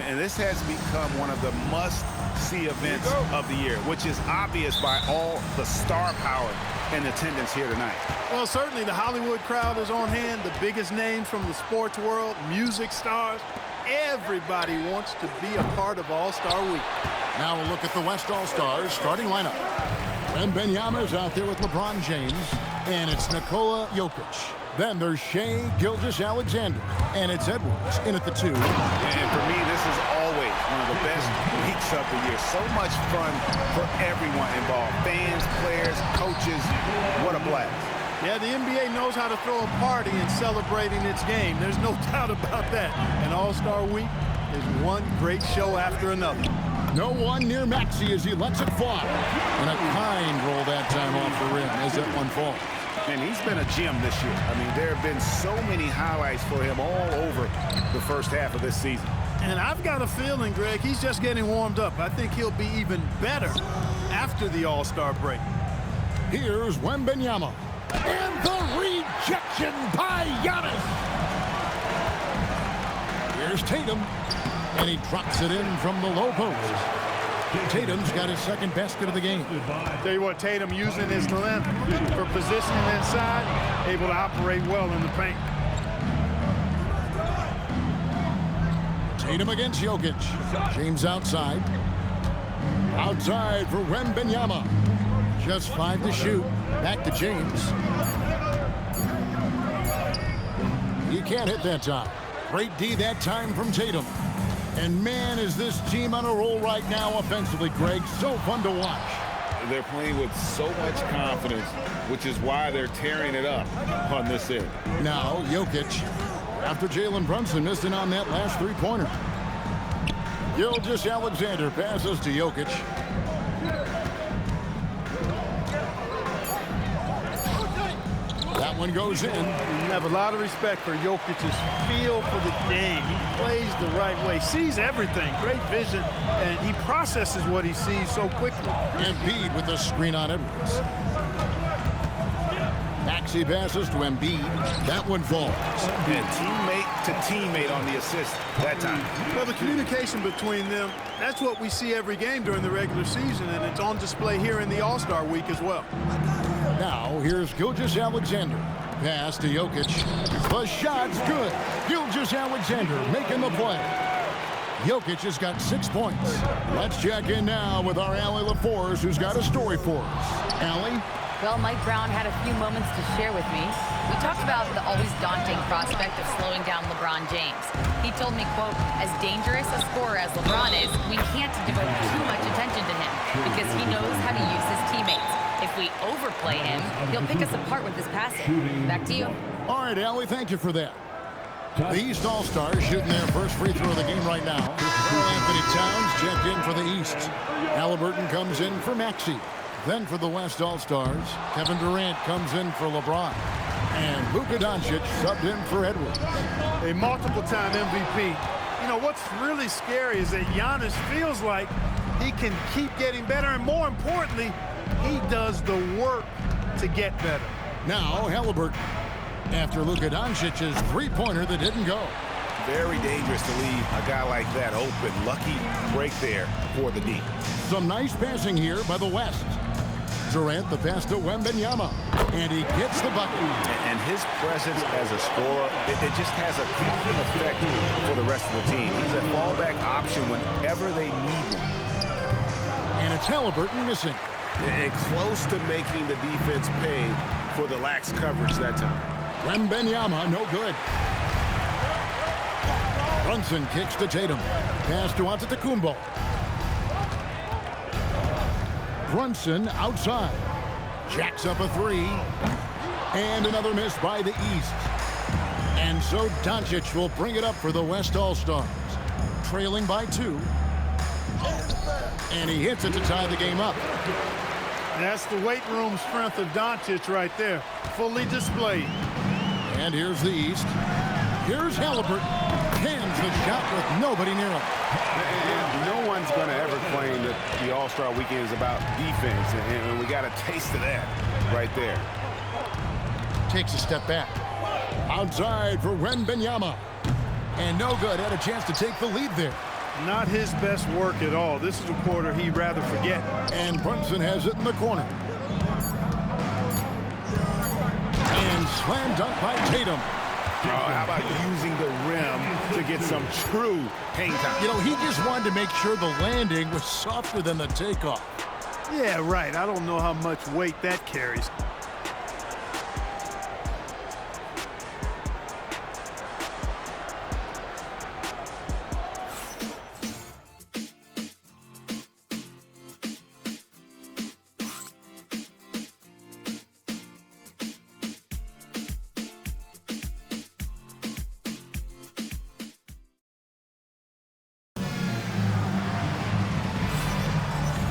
And this has become one of the must-see events of the year, which is obvious by all the star power in attendance here tonight. Well, certainly the Hollywood crowd is on hand, the biggest names from the sports world, music stars. Everybody wants to be a part of All-Star Week. Now a look at the West All-Stars starting lineup. Wembanyama's out there with LeBron James, and it's Nikola Jokic. Then there's Shai Gilgeous-Alexander, and it's Edwards in at the 2. And for me, this is always one of the best weeks of the year. So much fun for everyone involved. Fans, players, coaches. What a blast. Yeah, the NBA knows how to throw a party in celebrating its game. There's no doubt about that. And All-Star Week is one great show after another. No one near Maxey as he lets it fly. And a kind roll that time off the rim as that one falls. And he's been a gem this year. I mean, there have been so many highlights for him all over the first half of this season. And I've got a feeling, Greg, he's just getting warmed up. I think he'll be even better after the All-Star break. Here's Wembanyama. And the rejection by Giannis. Here's Tatum. And he drops it in from the low post. Tatum's got his second basket of the game. Tell you what, Tatum using his length for positioning inside, able to operate well in the paint. Tatum against Jokic. James outside. Outside for Wembanyama. Just 5 to shoot. Back to James. He can't hit that time. Great D that time from Tatum. And man, is this team on a roll right now offensively, Greg. So fun to watch. They're playing with so much confidence, which is why they're tearing it up on this end. Now, Jokic, after Jalen Brunson missing on that last three-pointer. Gilgeous-Alexander passes to Jokic. That one goes in. You have a lot of respect for Jokic's feel for the game. He plays the right way, sees everything, great vision, and he processes what he sees so quickly. Embiid with the screen on Edwards. Maxey passes to Embiid. That one falls. And teammate to teammate on the assist that time. Well, the communication between them, that's what we see every game during the regular season, and it's on display here in the All-Star Week as well. Now, here's Gilgeous-Alexander. Pass to Jokic. The shot's good. Gilgeous-Alexander making the play. Jokic has got 6 points. Let's check in now with our Allie LaForce, who's got a story for us. Allie? Well, Mike Brown had a few moments to share with me. We talked about the always daunting prospect of slowing down LeBron James. He told me, quote, as dangerous a scorer as LeBron is, we can't devote too much attention to him because he knows how to use his teammates. If we overplay him, he'll pick us apart with his passing. Back to you. All right, Allie, thank you for that. The East All-Stars shooting their first free throw of the game right now. Anthony Towns checked in for the East. Halliburton comes in for Maxey. Then for the West All-Stars, Kevin Durant comes in for LeBron. And Luka Doncic subbed in for Edwards. A multiple-time MVP. You know, what's really scary is that Giannis feels like he can keep getting better, and more importantly, he does the work to get better. Now, Halliburton. After Luka Doncic's three-pointer that didn't go. Very dangerous to leave a guy like that open. Lucky break there for the D. Some nice passing here by the West. Durant the pass to Wembanyama. And he gets the bucket. And his presence as a scorer, it just has a calming effect for the rest of the team. He's a fallback option whenever they need one. And it's Halliburton missing. And close to making the defense pay for the lax coverage that time. Wembanyama, no good. Brunson kicks to Tatum. Pass to Antetokounmpo. Brunson outside. Jacks up a three. And another miss by the East. And so Doncic will bring it up for the West All-Stars. Trailing by 2. And he hits it to tie the game up. That's the weight room strength of Doncic right there. Fully displayed. And here's the East. Here's Halliburton. Hands the shot with nobody near him. And no one's going to ever claim that the All-Star Weekend is about defense. And we got a taste of that right there. Takes a step back. Outside for Wembanyama. And no good. Had a chance to take the lead there. Not his best work at all. This is a quarter he'd rather forget. And Brunson has it in the corner. And slam dunk by Tatum. How about using the rim to get some true hang time? You know, he just wanted to make sure the landing was softer than the takeoff. Yeah, right. I don't know how much weight that carries.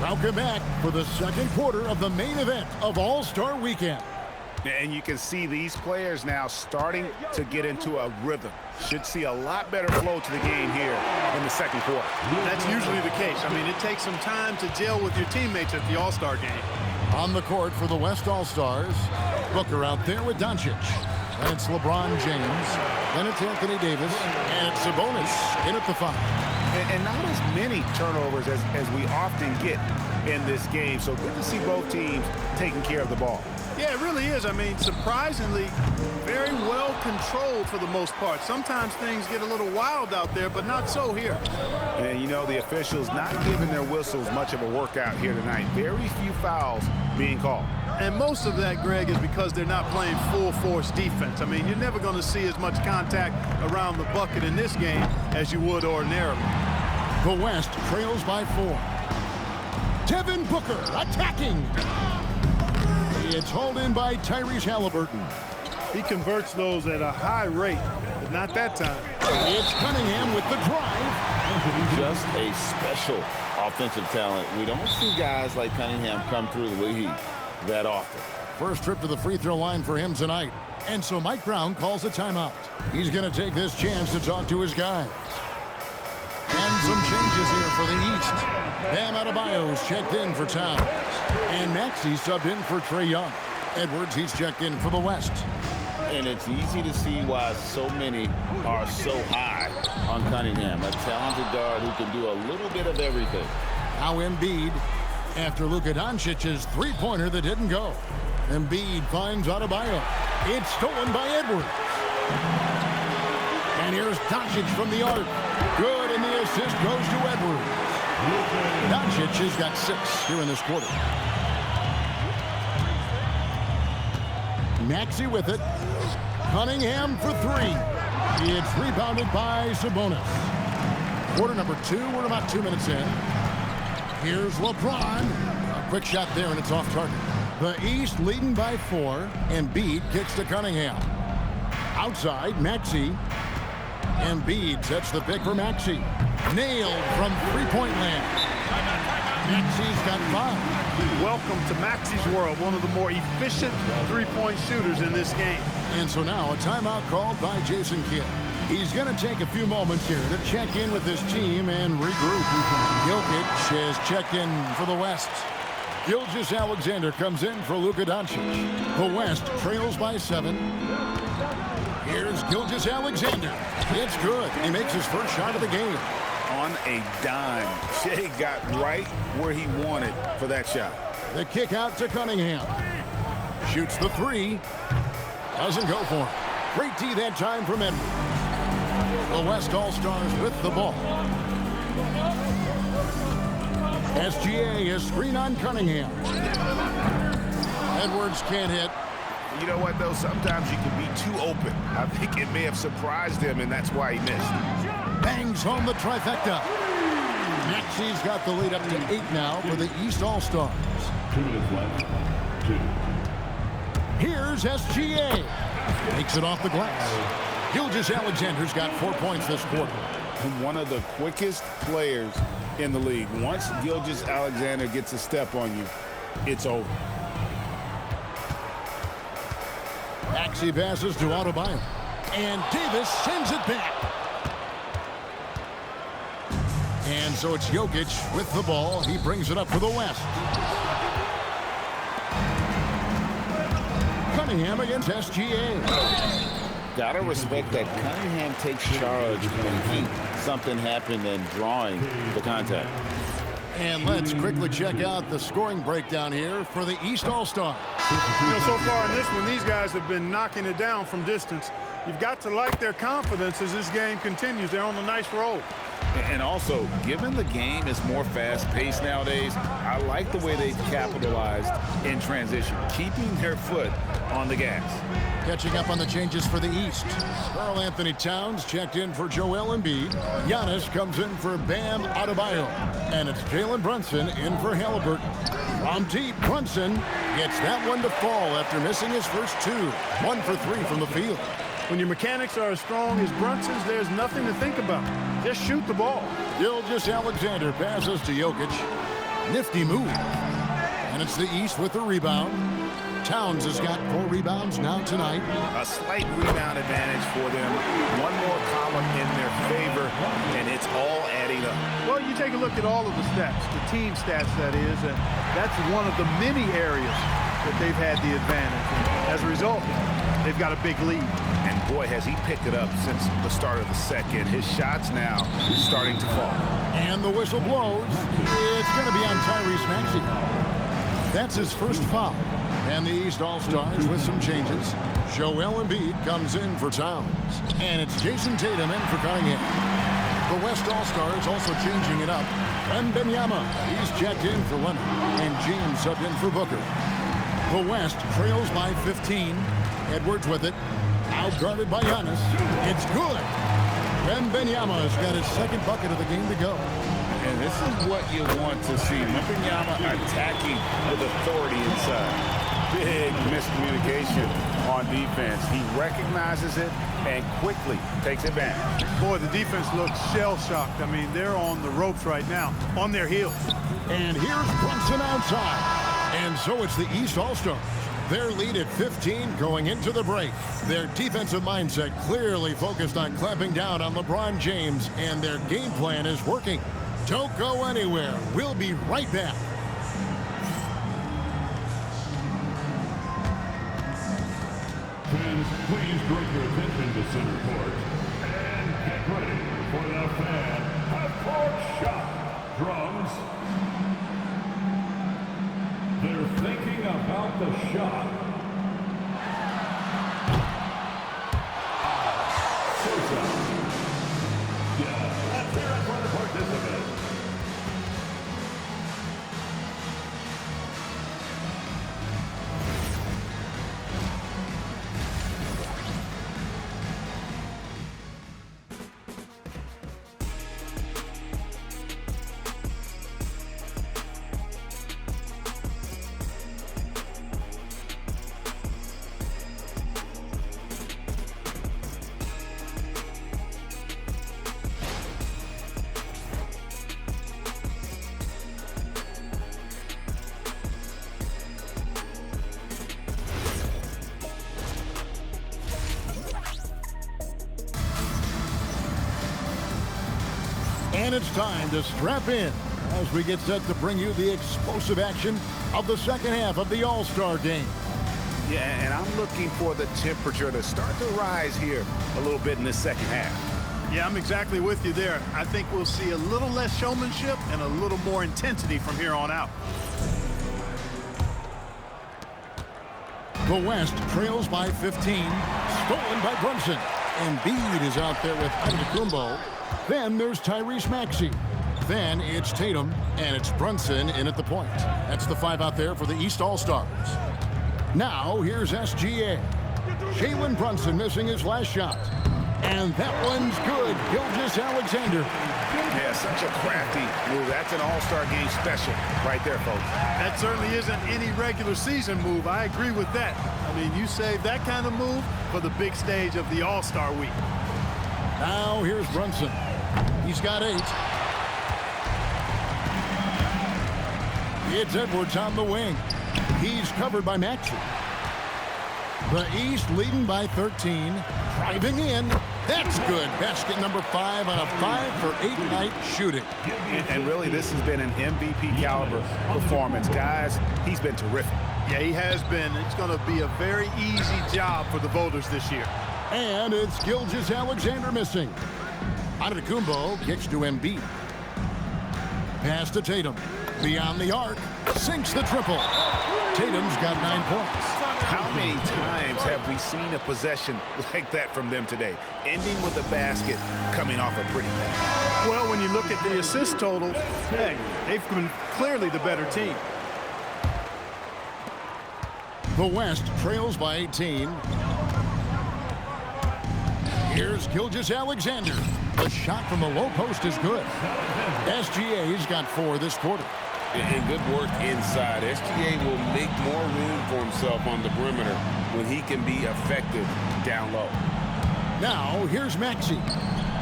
Welcome back for the second quarter of the main event of All-Star Weekend. And you can see these players now starting to get into a rhythm. Should see a lot better flow to the game here in the second quarter. That's usually the case. I mean, it takes some time to gel with your teammates at the All-Star game. On the court for the West All-Stars, Booker out there with Doncic. And it's LeBron James. Then it's Anthony Davis. And it's Sabonis in at the 5. And not as many turnovers as we often get in this game. So good to see both teams taking care of the ball. Yeah, it really is. I mean, surprisingly, very well controlled for the most part. Sometimes things get a little wild out there, but not so here. And, you know, the officials not giving their whistles much of a workout here tonight. Very few fouls being called. And most of that, Greg, is because they're not playing full-force defense. I mean, you're never going to see as much contact around the bucket in this game as you would ordinarily. The West trails by 4. Devin Booker attacking. It's hauled in by Tyrese Halliburton. He converts those at a high rate, but not that time. It's Cunningham with the drive. Just a special offensive talent. We don't see guys like Cunningham come through the league that often. First trip to the free throw line for him tonight. And so Mike Brown calls a timeout. He's going to take this chance to talk to his guys. And some changes here for the East. Bam Adebayo's checked in for Towns. And Maxey subbed in for Trae Young. Edwards, he's checked in for the West. And it's easy to see why so many are so high on Cunningham. A talented guard who can do a little bit of everything. Now Embiid after Luka Doncic's three-pointer that didn't go. Embiid finds Adebayo. It's stolen by Edwards. And here's Doncic from the arc. Good, and the assist goes to Edwards. Doncic has got 6 here in this quarter. Maxey with it. Cunningham for 3. It's rebounded by Sabonis. Quarter number 2. We're about 2 minutes in. Here's LeBron. A quick shot there, and it's off target. The East leading by 4. Embiid kicks to Cunningham. Outside, Maxey. Embiid sets the pick for Maxey. Nailed from three-point land. Maxey's got 5. Welcome to Maxey's world, one of the more efficient three-point shooters in this game. And so now a timeout called by Jason Kidd. He's going to take a few moments here to check in with his team and regroup. Jokic has checked in for the West. Gilgeous-Alexander comes in for Luka Doncic. The West trails by 7. Here's Gilgeous-Alexander. It's good. He makes his first shot of the game. On a dime. Shea got right where he wanted for that shot. The kick out to Cunningham. Shoots the 3. Doesn't go for it. Great D that time from Edwards. The West All-Stars with the ball. SGA is screen on Cunningham. Edwards can't hit. You know what, though? Sometimes you can be too open. I think it may have surprised him, and that's why he missed. Bangs home the trifecta. Maxey's got the lead up to 8 now for the East All-Stars. 2 minutes left. 2. Here's SGA. Takes it off the glass. Gilgeous-Alexander's got 4 points this quarter. One of the quickest players in the league. Once Gilgeous-Alexander gets a step on you, it's over. Maxey passes to Adebayo. And Davis sends it back. And so it's Jokic with the ball. He brings it up for the West. Cunningham against SGA. Gotta respect that Cunningham takes charge when something happened and drawing the contact. And let's quickly check out the scoring breakdown here for the East All-Stars. So far in this one, these guys have been knocking it down from distance. You've got to like their confidence as this game continues. They're on a nice roll. And also, given the game is more fast-paced nowadays, I like the way they've capitalized in transition, keeping their foot on the gas. Catching up on the changes for the East. Karl-Anthony Towns checked in for Joel Embiid. Giannis comes in for Bam Adebayo. And it's Jalen Brunson in for Halliburton. From deep, Brunson gets that one to fall after missing his first two. 1 for 3 from the field. When your mechanics are as strong as Brunson's, there's nothing to think about. Just shoot the ball. Gilgeous-Alexander passes to Jokic. Nifty move. And it's the East with the rebound. Towns has got 4 rebounds now tonight. A slight rebound advantage for them. One more column in their favor, and it's all adding up. Well, you take a look at all of the stats, the team stats, that is, and that's one of the many areas that they've had the advantage. And as a result, they've got a big lead. And boy, has he picked it up since the start of the second. His shots now starting to fall. And the whistle blows. It's going to be on Tyrese Maxey. That's his first foul. And the East All-Stars with some changes. Joel Embiid comes in for Towns. And it's Jason Tatum in for Cunningham. The West All-Stars also changing it up. Wembanyama, he's checked in for Leonard. And James subbed in for Booker. The West trails by 15. Edwards with it. Outguarded by Giannis. It's good. Wembanyama's got his second bucket of the game to go. And this is what you want to see. Wembanyama attacking with authority inside. Big miscommunication on defense. He recognizes it and quickly takes advantage. Boy, the defense looks shell-shocked. I mean, they're on the ropes right now, on their heels. And here's Brunson outside. And so it's the East All-Stars. Their lead at 15 going into the break. Their defensive mindset clearly focused on clamping down on LeBron James, and their game plan is working. Don't go anywhere. We'll be right back. Fans, please direct your attention to center court. And get ready for the fan half-court shot. Drums. They're thinking about the shot. Yeah, let's hear it for the participant. And it's time to strap in as we get set to bring you the explosive action of the second half of the All-Star game. Yeah, and I'm looking for the temperature to start to rise here a little bit in this second half. Yeah, I'm exactly with you there. I think we'll see a little less showmanship and a little more intensity from here on out. The West trails by 15. Stolen by Brunson. Embiid is out there with Antetokounmpo. Then there's Tyrese Maxey. Then it's Tatum, and it's Brunson in at the point. That's the 5 out there for the East All-Stars. Now here's SGA. Jalen Brunson missing his last shot. And that one's good. Gilgeous-Alexander. Yeah, such a crafty move. That's an All-Star game special right there, folks. That certainly isn't any regular season move. I agree with that. I mean, you save that kind of move for the big stage of the All-Star week. Now here's Brunson. He's got 8. It's Edwards on the wing. He's covered by Maxey. The East leading by 13. Driving in. That's good. Basket number 5 on a 5-for-8 night shooting. And really, this has been an MVP caliber performance. Guys, he's been terrific. Yeah, he has been. It's going to be a very easy job for the voters this year. And it's Gilgeous-Alexander missing. Antetokounmpo kicks to Embiid. Pass to Tatum. Beyond the arc. Sinks the triple. Tatum's got 9 points. How many times have we seen a possession like that from them today? Ending with a basket, coming off a pretty pass. Well, when you look at the assist total, hey, they've been clearly the better team. The West trails by 18. Here's Gilgeous-Alexander. The shot from the low post is good. SGA's got 4 this quarter. And good work inside. SGA will make more room for himself on the perimeter when he can be effective down low. Now, here's Maxey.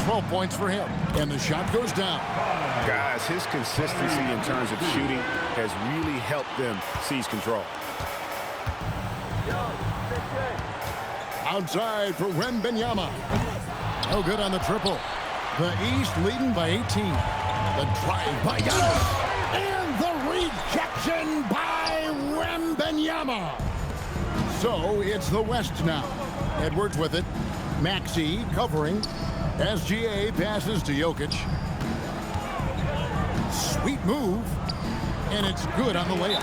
12 points for him. And the shot goes down. Guys, his consistency in terms of shooting has really helped them seize control. Outside for Wembanyama. No good on the triple. The East leading by 18. The drive by Giannis. And the rejection by Wembanyama. So it's the West now. Edwards with it. Maxey covering. SGA passes to Jokic. Sweet move. And it's good on the layup.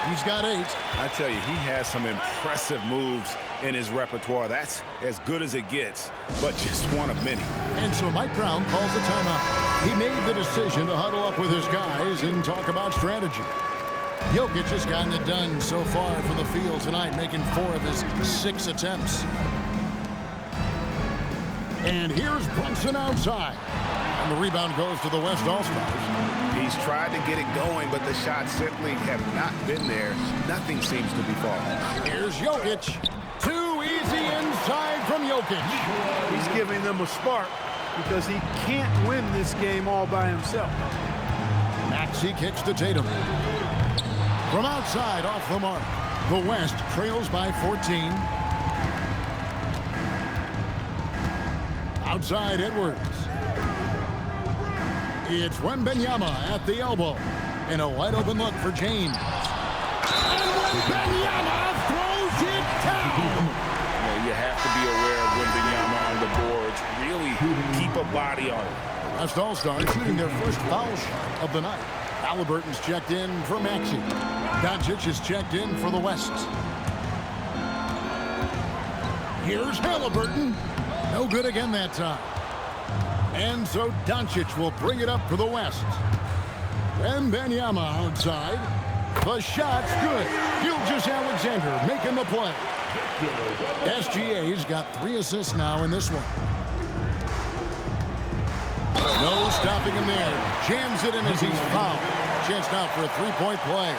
He's got 8. I tell you, he has some impressive moves in his repertoire. That's as good as it gets, but just one of many. And so Mike Brown calls a timeout. He made the decision to huddle up with his guys and talk about strategy. Jokic has gotten it done so far from the field tonight, making 4 of his 6 attempts. And here's Brunson outside. And the rebound goes to the West All-Stars. He's tried to get it going, but the shots simply have not been there. Nothing seems to be falling. Here's Jokic. Too easy inside from Jokic. He's giving them a spark because he can't win this game all by himself. Maxey kicks to Tatum. From outside, off the mark. The West trails by 14. Outside, Edwards. It's Wembanyama at the elbow. And a wide open look for James. And Wembanyama throws it down. You have to be aware of Wembanyama on the boards. Really keep a body on it. West All-Stars shooting their first foul shot of the night. Halliburton's checked in for Maxey. Doncic is checked in for the West. Here's Halliburton. No good again that time. And so Doncic will bring it up for the West. Wembanyama outside. The shot's good. Gilgeous-Alexander making the play. SGA's got 3 assists now in this one. No stopping him there. Jams it in as he's fouled. Chance now for a 3-point play.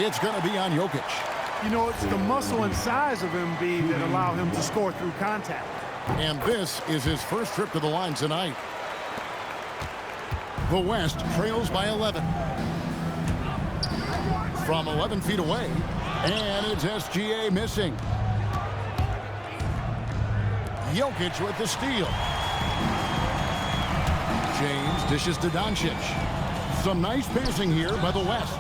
It's going to be on Jokic. You know, it's the muscle and size of Embiid that allow him to score through contact. And this is his first trip to the line tonight. The West trails by 11. From 11 feet away. And it's SGA missing. Jokic with the steal. James dishes to Doncic. Some nice passing here by the West.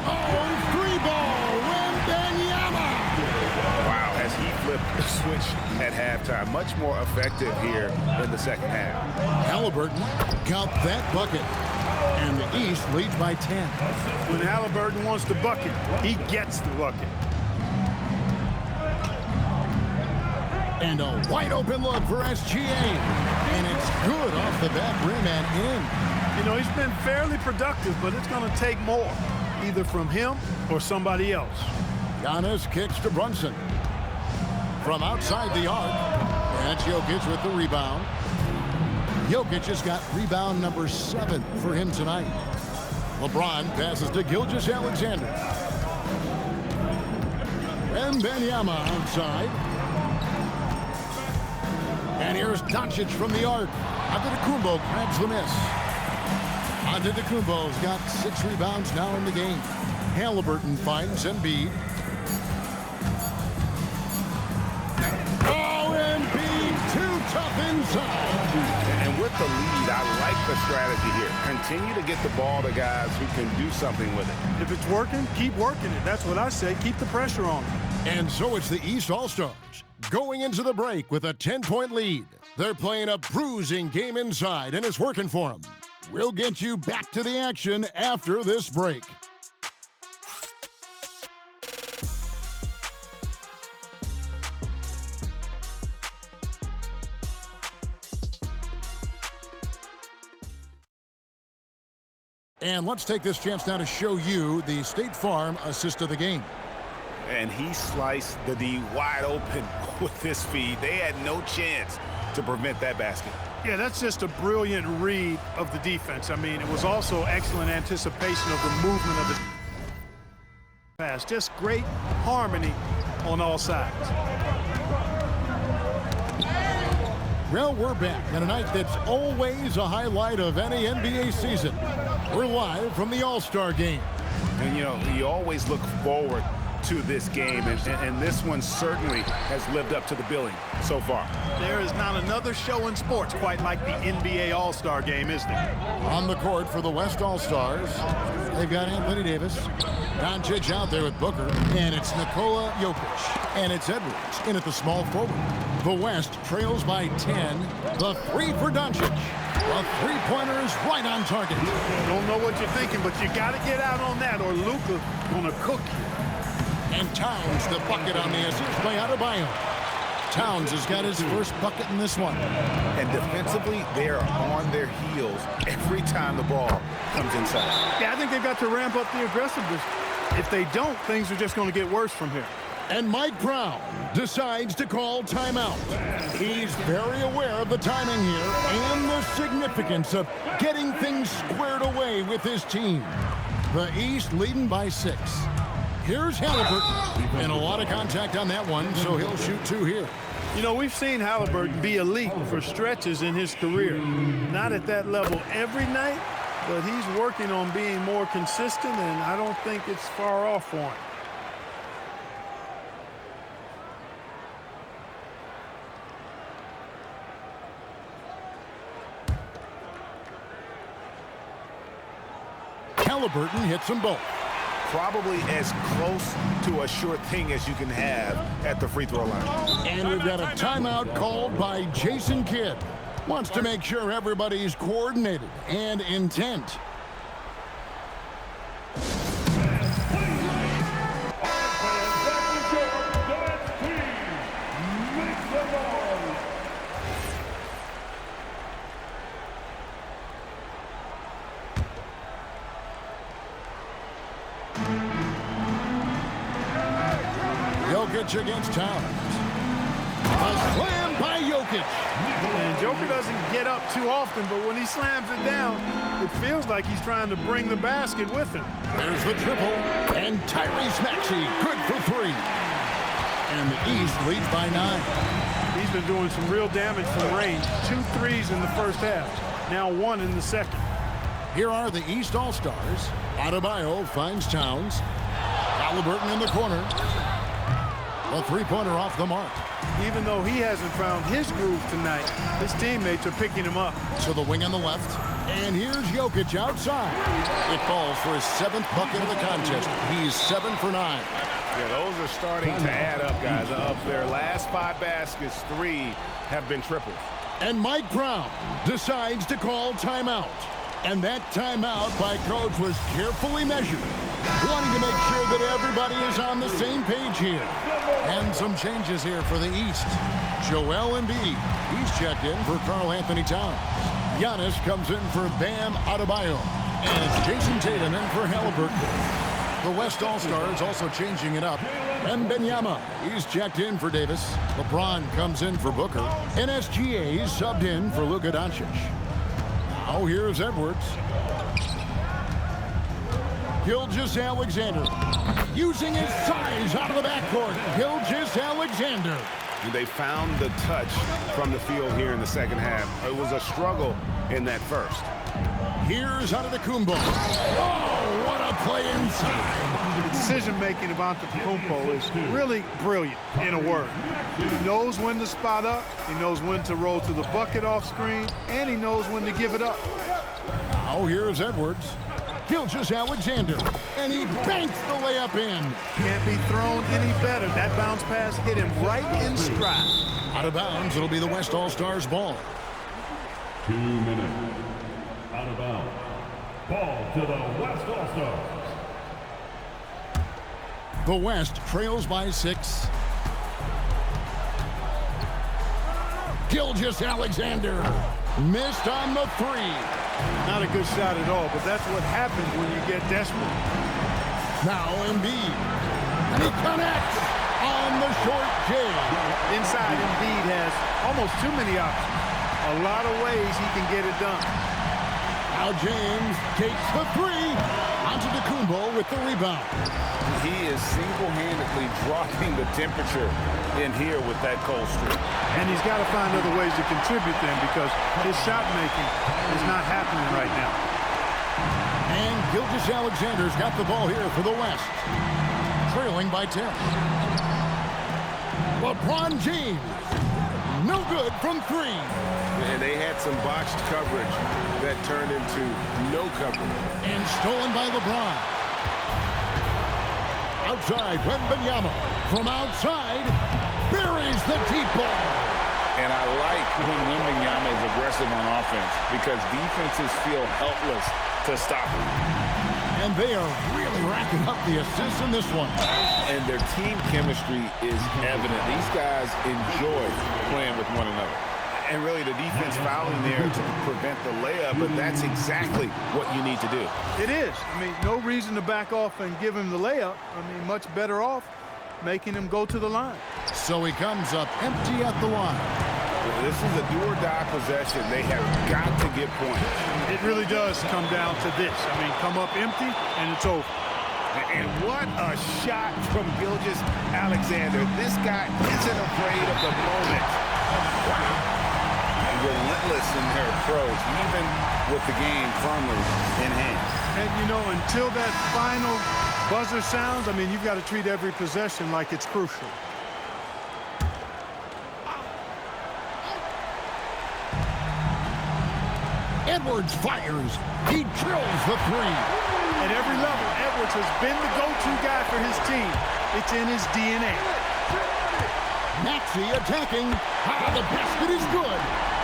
Oh, 3-ball. Wembanyama. Wow, has he flipped the switch at halftime. Much more effective here in the second half. Halliburton got that bucket. And the East leads by 10. When Halliburton wants the bucket, he gets the bucket. And a wide open look for SGA. And it's good off the back rim and in. You know, he's been fairly productive, but it's going to take more, either from him or somebody else. Giannis kicks to Brunson. From outside the arc. That's Jokic with the rebound. Jokic has got rebound number 7 for him tonight. LeBron passes to Gilgeous-Alexander. Wembanyama outside. And here's Doncic from the arc. Antetokounmpo grabs the miss. Antetokounmpo's got 6 rebounds now in the game. Halliburton finds Embiid. Oh, Embiid, too tough inside. And with the lead, I like the strategy here. Continue to get the ball to guys who can do something with it. If it's working, keep working it. That's what I say. Keep the pressure on him. And so it's the East All-Stars going into the break with a 10-point lead. They're playing a bruising game inside, and it's working for them. We'll get you back to the action after this break. And let's take this chance now to show you the State Farm assist of the game. And he sliced the D wide open with his feed. They had no chance to prevent that basket. Yeah, that's just a brilliant read of the defense. I mean, it was also excellent anticipation of the movement of the pass. Just great harmony on all sides. Well, we're back on a night that's always a highlight of any NBA season. We're live from the All-Star game. And, you know, you always look forward to this game, and this one certainly has lived up to the billing so far. There is not another show in sports quite like the NBA All-Star game, is there? On the court for the West All-Stars, they've got Anthony Davis, Doncic out there with Booker, and it's Nikola Jokic, and it's Edwards in at the small forward. The West trails by 10. The three for Doncic. The three-pointer is right on target. Don't know what you're thinking, but you got to get out on that or Luka gonna cook you. And Towns, the bucket on the assist by Adebayo. Towns has got his first bucket in this one. And defensively, they are on their heels every time the ball comes inside. Yeah, I think they've got to ramp up the aggressiveness. If they don't, things are just going to get worse from here. And Mike Brown decides to call timeout. He's very aware of the timing here and the significance of getting things squared away with his team. The East leading by 6. Here's Halliburton, and a lot of contact on that one, so he'll shoot 2 here. You know, we've seen Halliburton be elite for stretches in his career. Not at that level every night, but he's working on being more consistent, and I don't think it's far off for him. Halliburton hits them both. Probably as close to a sure thing as you can have at the free throw line. And we've got a timeout called by Jason Kidd. Wants to make sure everybody's coordinated and intent. Jokic against Towns. A slam by Jokic. And Joker doesn't get up too often, but when he slams it down, it feels like he's trying to bring the basket with him. There's the triple, and Tyrese Maxey good for 3. And the East leads by 9. He's been doing some real damage from range. 2 threes in the first half, now 1 in the second. Here are the East All-Stars. Adebayo finds Towns. Halliburton in the corner. A three-pointer off the mark. Even though he hasn't found his groove tonight, his teammates are picking him up. To the wing on the left. And here's Jokic outside. It falls for his 7th bucket of the contest. He's 7 for 9. Yeah, those are starting to add up, guys. Of their last 5 baskets, 3 have been triples. And Mike Brown decides to call timeout. And that timeout by Coach was carefully measured, wanting to make sure that everybody is on the same page here. And some changes here for the East. Joel Embiid, he's checked in for Karl Anthony Towns. Giannis comes in for Bam Adebayo. And it's Jason Tatum in for Halliburton. The West All-Stars also changing it up. And Benyama, he's checked in for Davis. LeBron comes in for Booker. And SGA subbed in for Luka Doncic. Now here's Edwards. Gilgeous-Alexander using his size out of the backcourt. Gilgeous-Alexander. They found the touch from the field here in the second half. It was a struggle in that first. Here's Antetokounmpo. Oh, what a play inside. The decision-making of Antetokounmpo is really brilliant, in a word. He knows when to spot up, he knows when to roll to the bucket off screen, and he knows when to give it up. Now here's Edwards. Gilgeous-Alexander, and he banks the layup in. Can't be thrown any better. That bounce pass hit him right in stride. Out of bounds, it'll be the West All-Stars ball. 2 minutes. Out of bounds. Ball to the West All-Stars. The West trails by 6. Gilgeous-Alexander missed on the 3. Not a good shot at all, but that's what happens when you get desperate. Now Embiid, and he connects on the short J. Inside, Embiid has almost too many options. A lot of ways he can get it done. Now James takes the 3. Antetokounmpo with the rebound. He is single-handedly dropping the temperature in here with that cold streak. And he's got to find other ways to contribute then because his shot making is not happening right now. And Gilgeous-Alexander's got the ball here for the West. Trailing by 10. LeBron James. No good from 3. And they had some boxed coverage that turned into no coverage. And stolen by LeBron. Outside, Wembanyama. From outside, buries the deep ball. And I like when Wembanyama is aggressive on offense because defenses feel helpless to stop him. And they are really racking up the assists in this one. And their team chemistry is evident. These guys enjoy playing with one another. And really the defense fouling there to prevent the layup, but that's exactly what you need to do. It is. I mean, no reason to back off and give him the layup. I mean, much better off making him go to the line. So he comes up empty at the line. This is a do-or-die possession. They have got to get points. It really does come down to this. I mean, come up empty, and it's over. And what a shot from Gilgeous-Alexander. This guy isn't afraid of the moment. Wow. Relentless in their approach, even with the game firmly in hand. And, you know, until that final buzzer sounds, I mean, you've got to treat every possession like it's crucial. Edwards fires. He drills the 3. At every level, Edwards has been the go-to guy for his team. It's in his DNA. Maxey attacking. The basket is good.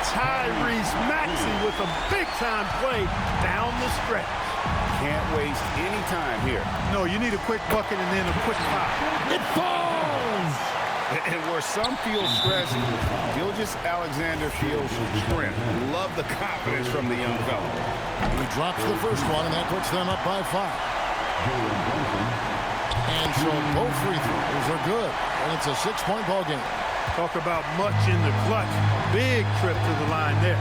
Tyrese Maxey with a big-time play down the stretch. Can't waste any time here. No, you need a quick bucket and then a quick foul. It falls! And where some feel stressed, Gilgeous-Alexander feels strength. Love the confidence from the young fella. He drops the first one, and that puts them up by 5. And so both free throws are good, and it's a 6-point ball game. Talk about much in the clutch. Big trip to the line there.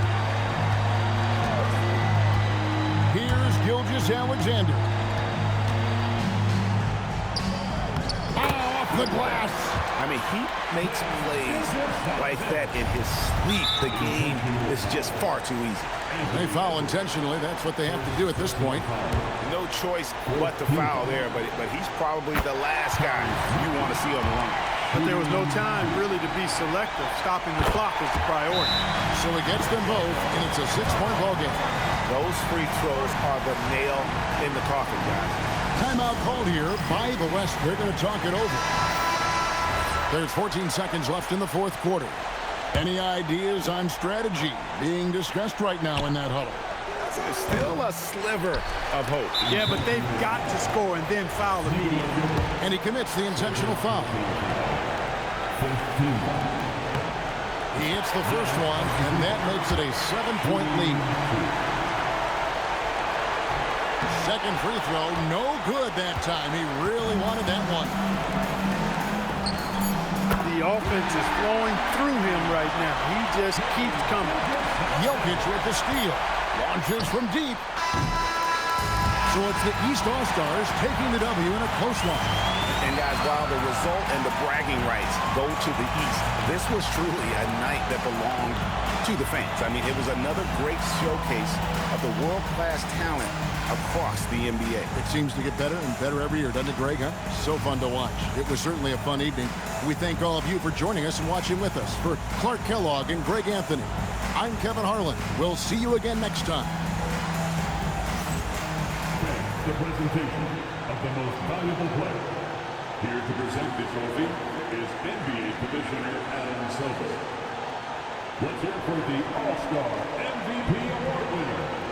Here's Gilgeous-Alexander. Off the glass. I mean, he makes plays like that in his sleep. The game is just far too easy. They foul intentionally. That's what they have to do at this point. No choice but to foul there, but he's probably the last guy you want to see on the line. But there was no time really to be selective. Stopping the clock is the priority. So he gets them both, and it's a 6-point ball game. Those free throws are the nail in the coffin, guys. Timeout called here by the West. They're going to talk it over. There's 14 seconds left in the 4th quarter. Any ideas on strategy being discussed right now in that huddle? There's still a sliver of hope. Yeah, but they've got to score and then foul immediately. And he commits the intentional foul. He hits the first one, and that makes it a 7-point lead. Second free throw, no good that time. He really wanted that one. The offense is flowing through him right now. He just keeps coming. Jokic with the steal. Launches from deep. So it's the East All-Stars taking the W in a close one. And guys, while the result and the bragging rights go to the East, this was truly a night that belonged to the fans. I mean, it was another great showcase of the world-class talent across the NBA. It seems to get better and better every year, doesn't it, Greg? Huh? So fun to watch. It was certainly a fun evening. We thank all of you for joining us and watching with us. For Clark Kellogg and Greg Anthony, I'm Kevin Harlan. We'll see you again next time. the presentation of the most valuable player. Here to present the trophy is NBA Commissioner Adam Silver. Let's hear for the All-Star MVP Award winner,